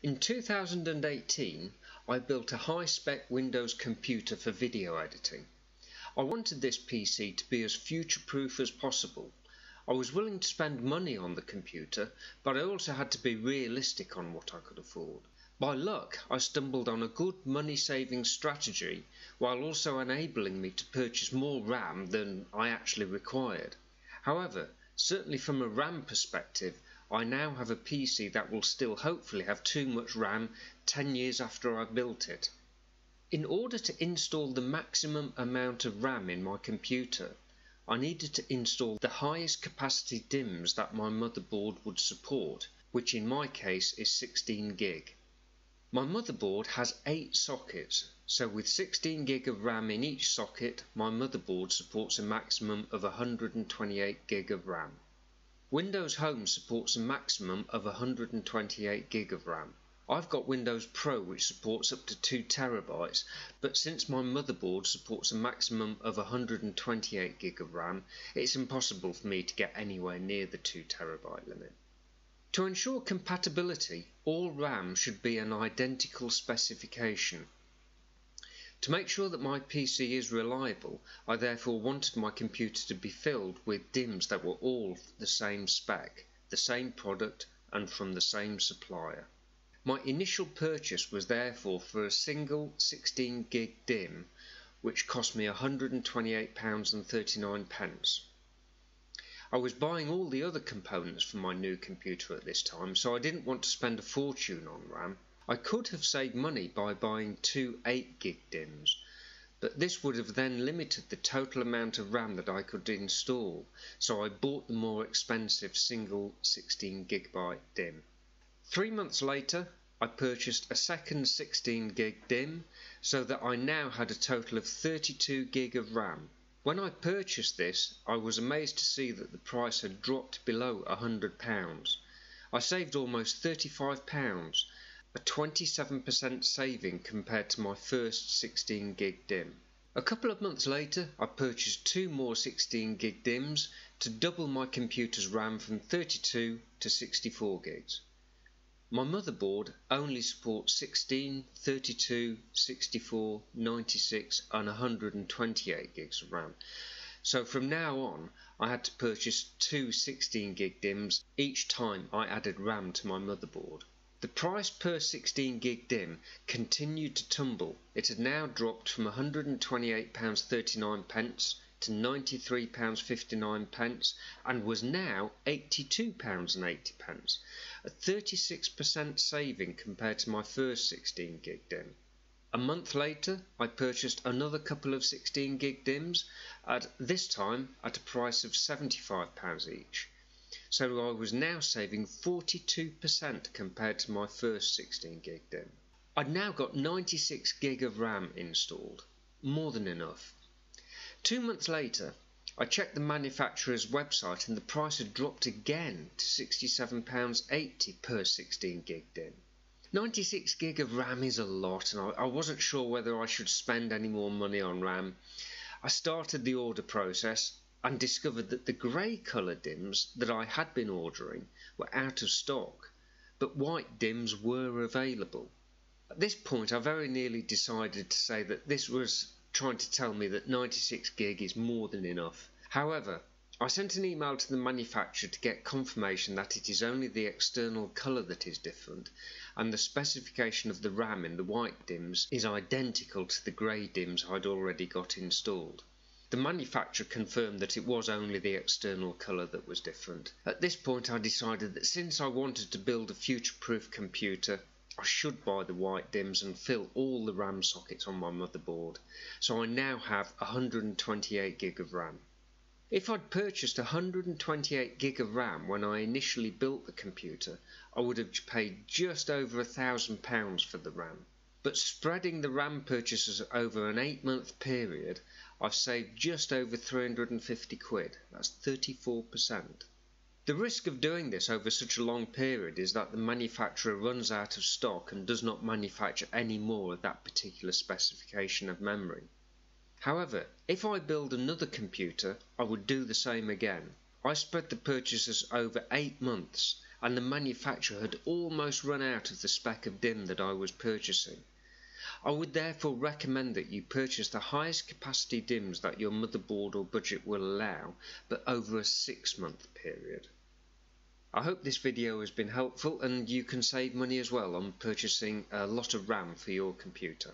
In 2018, I built a high-spec Windows computer for video editing. I wanted this PC to be as future-proof as possible. I was willing to spend money on the computer, but I also had to be realistic on what I could afford. By luck, I stumbled on a good money-saving strategy while also enabling me to purchase more RAM than I actually required. However, certainly from a RAM perspective, I now have a PC that will still hopefully have too much RAM 10 years after I built it. In order to install the maximum amount of RAM in my computer, I needed to install the highest capacity DIMMs that my motherboard would support, which in my case is 16 gig. My motherboard has 8 sockets, so with 16 gig of RAM in each socket, my motherboard supports a maximum of 128 gig of RAM. Windows Home supports a maximum of 128 gig of RAM. I've got Windows Pro which supports up to 2 terabytes, but since my motherboard supports a maximum of 128 gig of RAM, it's impossible for me to get anywhere near the 2 terabyte limit. To ensure compatibility, all RAM should be an identical specification. To make sure that my PC is reliable, I therefore wanted my computer to be filled with DIMMs that were all the same spec, the same product, and from the same supplier. My initial purchase was therefore for a single 16 gig DIMM, which cost me £128.39. I was buying all the other components for my new computer at this time, so I didn't want to spend a fortune on RAM. I could have saved money by buying 2 8 gig DIMMs, but this would have then limited the total amount of RAM that I could install, so I bought the more expensive single 16 GB DIMM. 3 months later, I purchased a second 16 gig DIMM, so that I now had a total of 32 gig of RAM. When I purchased this, I was amazed to see that the price had dropped below £100. I saved almost £35, a 27% saving compared to my first 16 gig DIMM. A couple of months later, I purchased 2 more 16 gig DIMMs to double my computer's RAM from 32 to 64 gigs. My motherboard only supports 16, 32, 64, 96 and 128 gigs of RAM. So from now on, I had to purchase 2 16 gig DIMMs each time I added RAM to my motherboard. The price per 16 gig DIMM continued to tumble. It had now dropped from £128.39 to £93.59 and was now £82.80, a 36% saving compared to my first 16 gig DIMM. A month later, I purchased another couple of 16 gig DIMMs, this time at a price of £75 each. So I was now saving 42% compared to my first 16 gig DIMM. I'd now got 96 gig of RAM installed, more than enough. 2 months later, I checked the manufacturer's website and the price had dropped again to £67.80 per 16 gig DIMM. 96 gig of RAM is a lot, and I wasn't sure whether I should spend any more money on RAM. I started the order process and discovered that the grey colour DIMMs that I had been ordering were out of stock, but white DIMMs were available. At this point, I very nearly decided to say that this was trying to tell me that 96 gig is more than enough. However, I sent an email to the manufacturer to get confirmation that it is only the external colour that is different, and the specification of the RAM in the white DIMMs is identical to the grey DIMMs I'd already got installed. The manufacturer confirmed that it was only the external colour that was different. At this point I decided that since I wanted to build a future-proof computer, I should buy the white DIMMs and fill all the RAM sockets on my motherboard, so I now have 128 gig of RAM. If I'd purchased 128 gig of RAM when I initially built the computer, I would have paid just over £1,000 for the RAM. But spreading the RAM purchases over an 8-month period, I've saved just over 350 quid. That's 34%. The risk of doing this over such a long period is that the manufacturer runs out of stock and does not manufacture any more of that particular specification of memory. However, if I build another computer, I would do the same again. I spread the purchases over 8 months, and the manufacturer had almost run out of the spec of DIMM that I was purchasing. I would therefore recommend that you purchase the highest capacity DIMMs that your motherboard or budget will allow, but over a 6-month period. I hope this video has been helpful and you can save money as well on purchasing a lot of RAM for your computer.